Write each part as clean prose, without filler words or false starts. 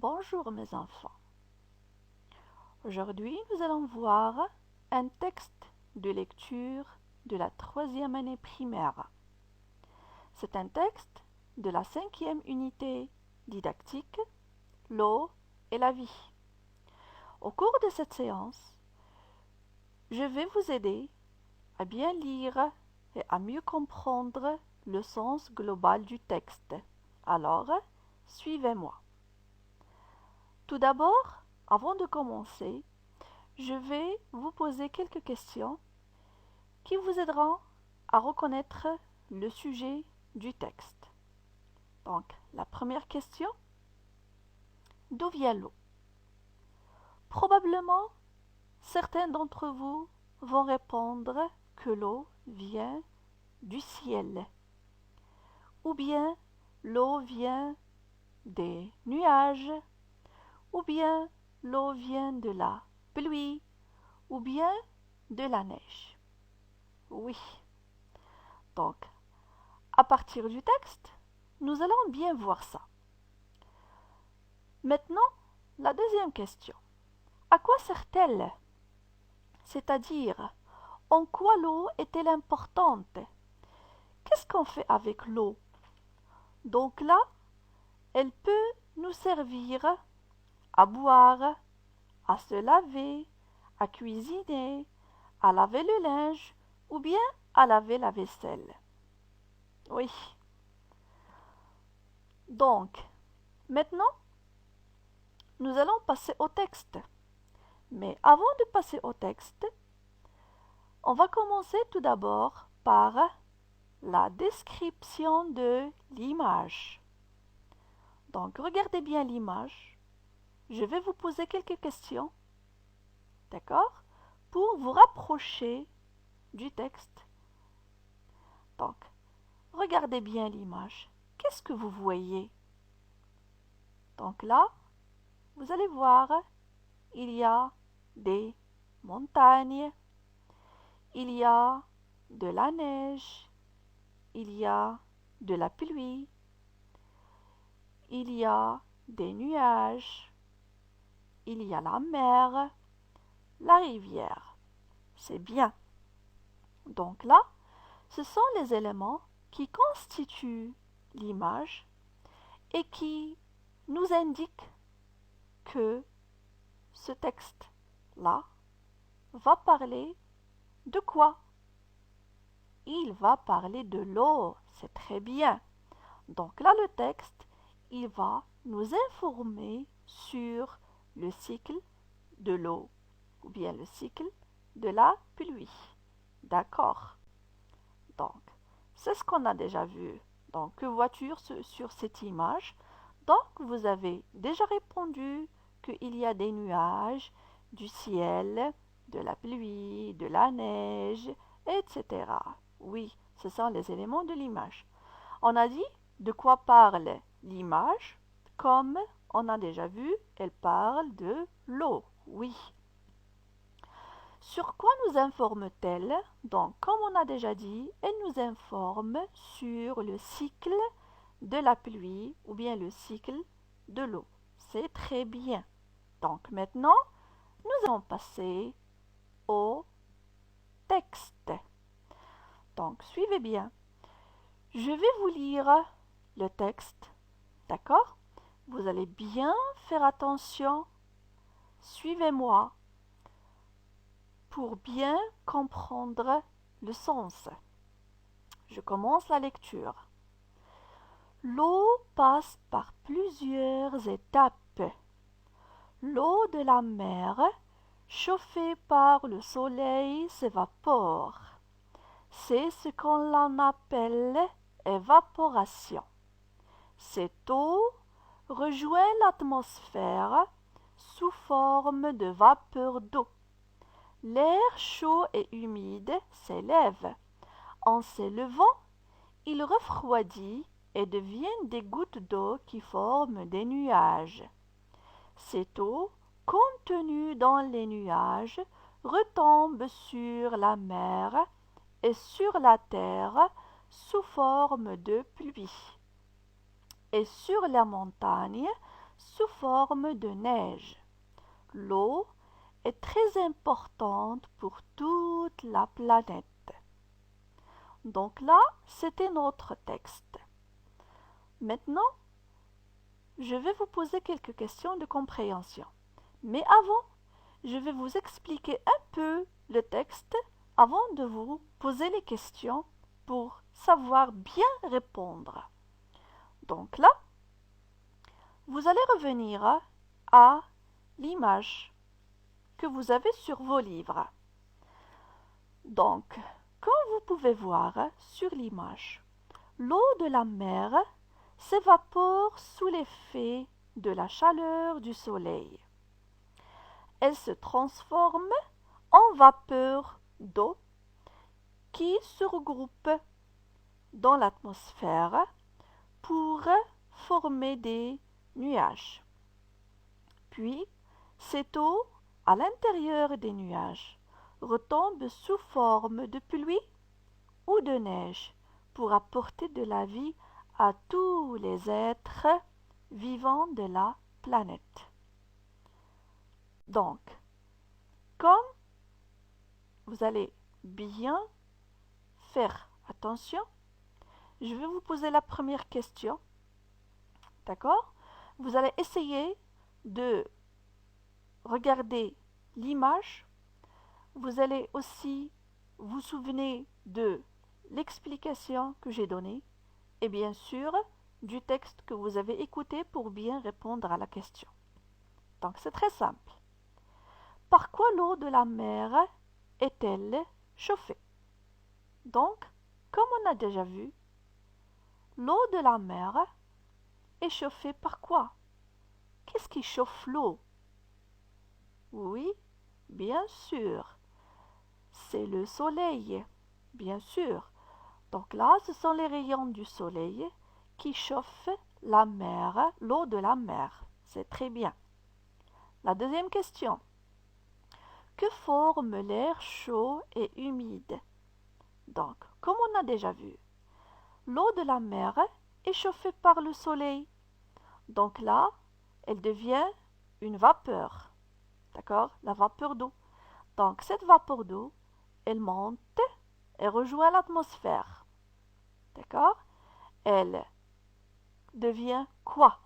Bonjour mes enfants. Aujourd'hui, nous allons voir un texte de lecture de la 3e année primaire. C'est un texte de la 5e unité didactique, l'eau et la vie. Au cours de cette séance, je vais vous aider à bien lire et à mieux comprendre le sens global du texte. Alors, suivez-moi. Tout d'abord, avant de commencer, je vais vous poser quelques questions qui vous aideront à reconnaître le sujet du texte. Donc, la première question, d'où vient l'eau? Probablement, certains d'entre vous vont répondre que l'eau vient du ciel, ou bien l'eau vient des nuages, ou bien l'eau vient de la pluie, ou bien de la neige. Oui. Donc, à partir du texte, nous allons bien voir ça. Maintenant, la deuxième question. À quoi sert-elle? C'est-à-dire, en quoi l'eau est-elle importante? Qu'est-ce qu'on fait avec l'eau? Donc là, elle peut nous servir à boire, à se laver, à cuisiner, à laver le linge ou bien à laver la vaisselle. Oui. Donc, maintenant, nous allons passer au texte. Mais avant de passer au texte, on va commencer tout d'abord par la description de l'image. Donc, regardez bien l'image. Je vais vous poser quelques questions, d'accord, pour vous rapprocher du texte. Donc, regardez bien l'image. Qu'est-ce que vous voyez? Donc là, vous allez voir, il y a des montagnes, il y a de la neige, il y a de la pluie, il y a des nuages, il y a la mer, la rivière. C'est bien. Donc là, ce sont les éléments qui constituent l'image et qui nous indiquent que ce texte-là va parler de quoi? Il va parler de l'eau, c'est très bien. Donc là, le texte, il va nous informer sur le cycle de l'eau ou bien le cycle de la pluie. D'accord. Donc, c'est ce qu'on a déjà vu. Donc, que vois-tu sur cette image? Donc, vous avez déjà répondu qu'il y a des nuages, du ciel, de la pluie, de la neige, etc. Oui, ce sont les éléments de l'image. On a dit de quoi parle l'image, comme on a déjà vu, elle parle de l'eau. Oui. Sur quoi nous informe-t-elle? Donc, comme on a déjà dit, elle nous informe sur le cycle de la pluie ou bien le cycle de l'eau. C'est très bien. Donc, maintenant, nous allons passer au texte. Donc, suivez bien. Je vais vous lire le texte, d'accord? Vous allez bien faire attention. Suivez-moi pour bien comprendre le sens. Je commence la lecture. L'eau passe par plusieurs étapes. L'eau de la mer, chauffée par le soleil, s'évapore. C'est ce qu'on appelle évaporation. Cette eau rejoint l'atmosphère sous forme de vapeur d'eau. L'air chaud et humide s'élève. En s'élevant, il refroidit et devient des gouttes d'eau qui forment des nuages. Cette eau, contenue dans les nuages, retombe sur la mer et sur la terre sous forme de pluie. Et sur la montagne, sous forme de neige. L'eau est très importante pour toute la planète. Donc là, c'était notre texte. Maintenant, je vais vous poser quelques questions de compréhension. Mais avant, je vais vous expliquer un peu le texte avant de vous poser les questions pour savoir bien répondre. Donc là, vous allez revenir à l'image que vous avez sur vos livres. Donc, comme vous pouvez voir sur l'image, l'eau de la mer s'évapore sous l'effet de la chaleur du soleil. Elle se transforme en vapeur d'eau qui se regroupe dans l'atmosphère pour former des nuages. Puis, cette eau, à l'intérieur des nuages, retombe sous forme de pluie ou de neige pour apporter de la vie à tous les êtres vivants de la planète. Donc, comme vous allez bien faire attention, je vais vous poser la première question. D'accord? Vous allez essayer de regarder l'image. Vous allez aussi vous souvenir de l'explication que j'ai donnée et bien sûr du texte que vous avez écouté pour bien répondre à la question. Donc c'est très simple. Par quoi l'eau de la mer est-elle chauffée? Donc, comme on a déjà vu, l'eau de la mer est chauffée par quoi? Qu'est-ce qui chauffe l'eau? Oui, bien sûr, c'est le soleil, bien sûr. Donc là, ce sont les rayons du soleil qui chauffent la mer, l'eau de la mer. C'est très bien. La deuxième question. Que forme l'air chaud et humide? Donc, comme on a déjà vu, l'eau de la mer est chauffée par le soleil. Donc là, elle devient une vapeur. D'accord? La vapeur d'eau. Donc, cette vapeur d'eau, elle monte et rejoint l'atmosphère. D'accord? Elle devient quoi?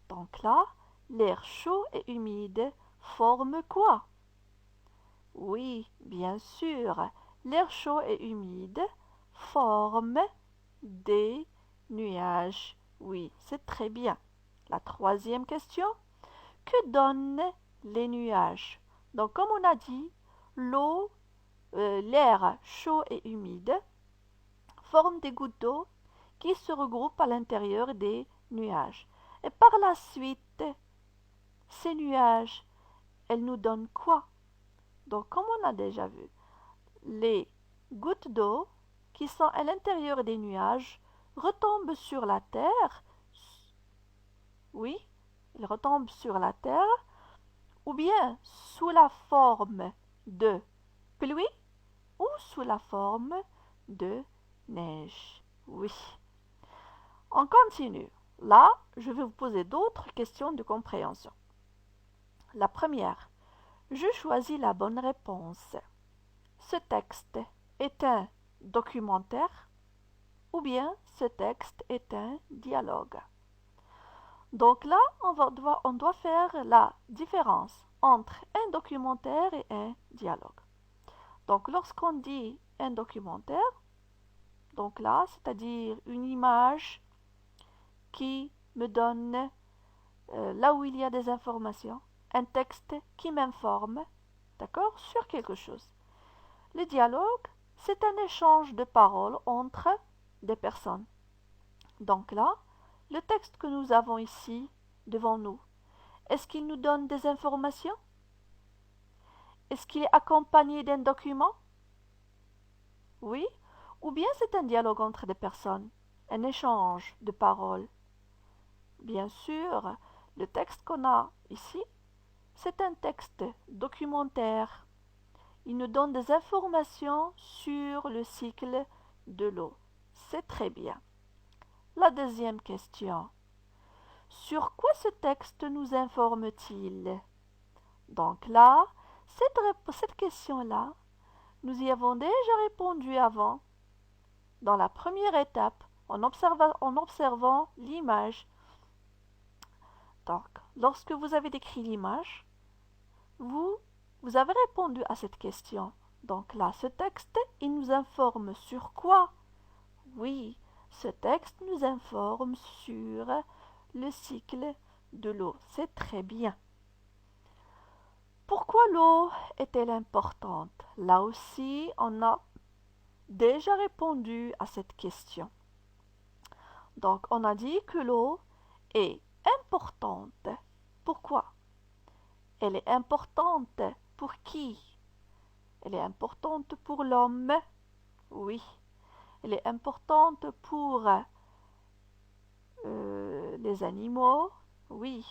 Donc là, l'air chaud et humide forme quoi? Oui, bien sûr, l'air chaud et humide forme des nuages. Oui, c'est très bien. La troisième question, que donnent les nuages? Donc, comme on a dit, l'eau, l'air chaud et humide forment des gouttes d'eau qui se regroupent à l'intérieur des nuages. Et par la suite, ces nuages, elles nous donnent quoi? Donc, comme on a déjà vu, les gouttes d'eau qui sont à l'intérieur des nuages retombent sur la terre. Oui, elles retombent sur la terre, ou bien sous la forme de pluie ou sous la forme de neige. Oui. On continue. Là, je vais vous poser d'autres questions de compréhension. La première, je choisis la bonne réponse. Ce texte est un documentaire ou bien ce texte est un dialogue. Donc là, on doit faire la différence entre un documentaire et un dialogue. Donc lorsqu'on dit un documentaire, donc là, c'est-à-dire une image qui me donne là où il y a des informations, un texte qui m'informe, d'accord, sur quelque chose. Le dialogue, c'est un échange de paroles entre des personnes. Donc là, le texte que nous avons ici devant nous, est-ce qu'il nous donne des informations? Est-ce qu'il est accompagné d'un document? Oui. Ou bien c'est un dialogue entre des personnes, un échange de paroles. Bien sûr, le texte qu'on a ici, c'est un texte documentaire. Il nous donne des informations sur le cycle de l'eau. C'est très bien. La deuxième question. Sur quoi ce texte nous informe-t-il? Donc là, cette question-là, nous y avons déjà répondu avant, dans la première étape, en observant l'image. Donc, lorsque vous avez décrit l'image, vous avez répondu à cette question. Donc là, ce texte, il nous informe sur quoi? Oui, ce texte nous informe sur le cycle de l'eau. C'est très bien. Pourquoi l'eau est-elle importante? Là aussi, on a déjà répondu à cette question. Donc, on a dit que l'eau est importante. Pourquoi? Elle est importante pour qui? Elle est importante pour l'homme. Oui. Elle est importante pour les animaux. Oui.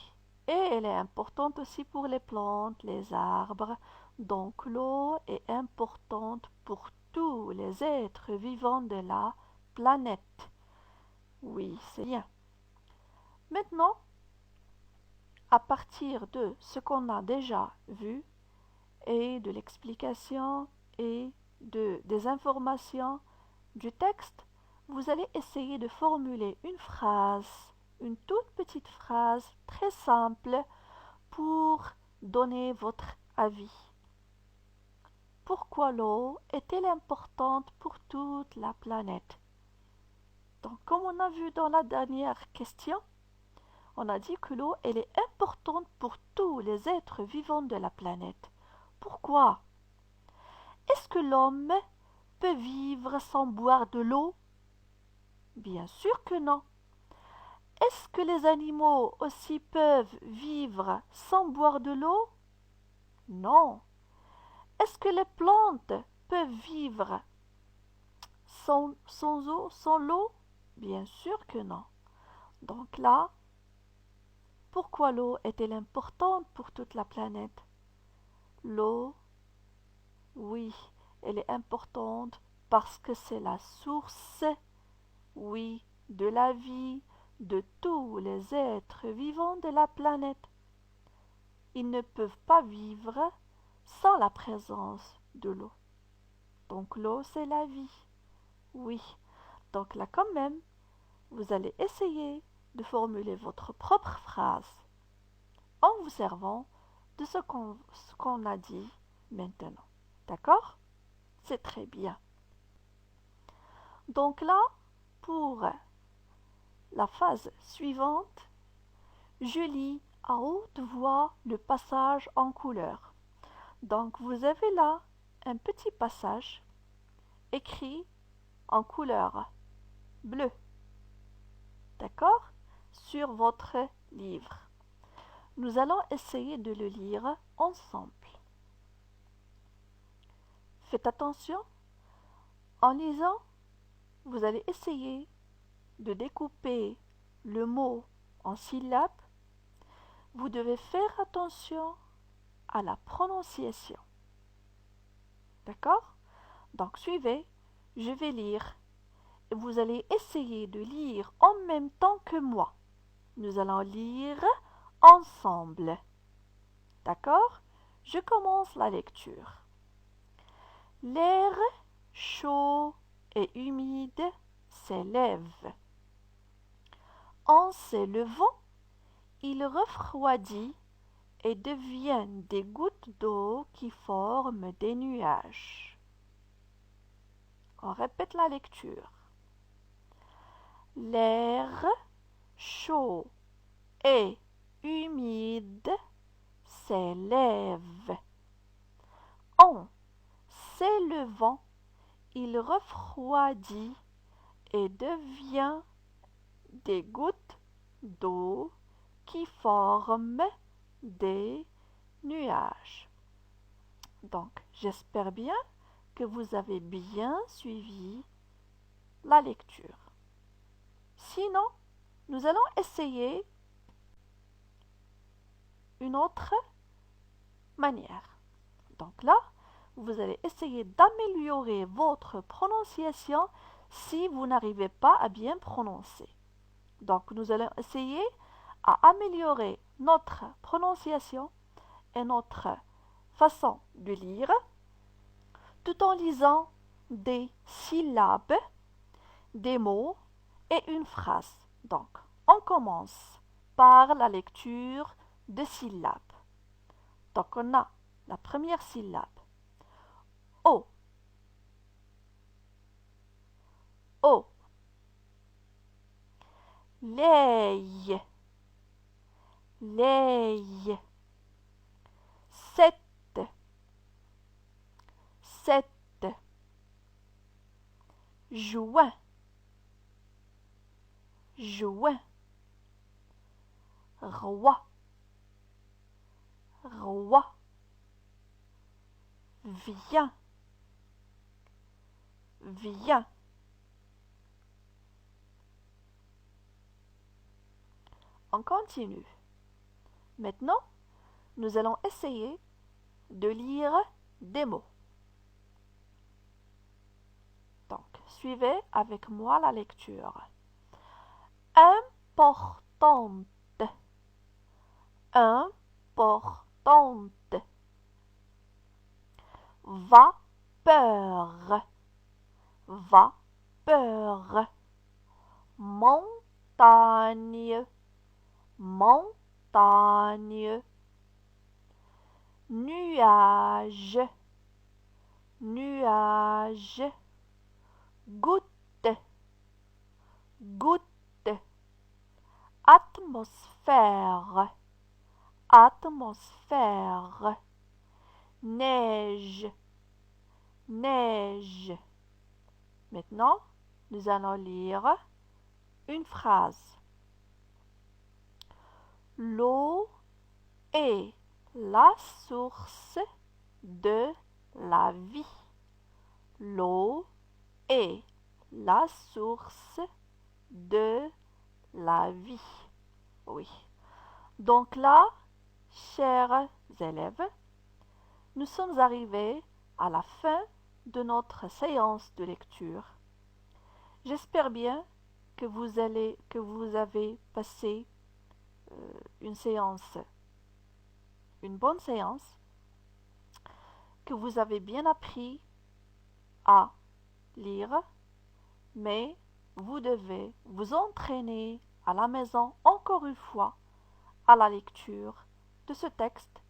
Et elle est importante aussi pour les plantes, les arbres. Donc l'eau est importante pour tous les êtres vivants de la planète. Oui, c'est bien. Maintenant, à partir de ce qu'on a déjà vu et de l'explication et des informations du texte, vous allez essayer de formuler une phrase, une toute petite phrase très simple pour donner votre avis. Pourquoi l'eau est-elle importante pour toute la planète? Donc, comme on a vu dans la dernière question, on a dit que l'eau, elle est importante pour tous les êtres vivants de la planète. Pourquoi? Est-ce que l'homme peut vivre sans boire de l'eau? Bien sûr que non. Est-ce que les animaux aussi peuvent vivre sans boire de l'eau? Non. Est-ce que les plantes peuvent vivre sans eau, sans l'eau? Bien sûr que non. Donc là, pourquoi l'eau est-elle importante pour toute la planète? L'eau, oui, elle est importante parce que c'est la source, oui, de la vie de tous les êtres vivants de la planète. Ils ne peuvent pas vivre sans la présence de l'eau. Donc l'eau, c'est la vie. Oui. Donc là, quand même, vous allez essayer de formuler votre propre phrase en vous servant de ce qu'on a dit maintenant. D'accord? C'est très bien. Donc là, pour la phase suivante, je lis à haute voix le passage en couleur. Donc vous avez là un petit passage écrit en couleur bleue. D'accord? Sur votre livre. Nous allons essayer de le lire ensemble. Faites attention, en lisant, vous allez essayer de découper le mot en syllabes. Vous devez faire attention à la prononciation. D'accord? Donc suivez, je vais lire et vous allez essayer de lire en même temps que moi. Nous allons lire ensemble. D'accord? Je commence la lecture. L'air chaud et humide s'élève. En s'élevant, il refroidit et devient des gouttes d'eau qui forment des nuages. On répète la lecture. L'air chaud et humide s'élève. En s'élevant, il refroidit et devient des gouttes d'eau qui forment des nuages. Donc, j'espère bien que vous avez bien suivi la lecture. Sinon, nous allons essayer une autre manière. Donc là, vous allez essayer d'améliorer votre prononciation si vous n'arrivez pas à bien prononcer. Donc, nous allons essayer à améliorer notre prononciation et notre façon de lire tout en lisant des syllabes, des mots et une phrase. Donc, on commence par la lecture de syllabes. Donc, on a la première syllabe. O. O. Lei. Lei. Sette. Sette. Juin. Juin. Roi. Roi. Viens. Viens. On continue. Maintenant, nous allons essayer de lire des mots. Donc, suivez avec moi la lecture. Importante. Importante. Vapeur. Vapeur. Montagne. Montagne. Nuage. Nuage. Goutte. Goutte. Atmosphère. Atmosphère. Neige. Neige. Maintenant, nous allons lire une phrase. L'eau est la source de la vie. L'eau est la source de la vie. Oui. Donc là, chers élèves, nous sommes arrivés à la fin de notre séance de lecture. J'espère bien que vous avez passé une bonne séance, que vous avez bien appris à lire, mais vous devez vous entraîner à la maison encore une fois à la lecture de ce texte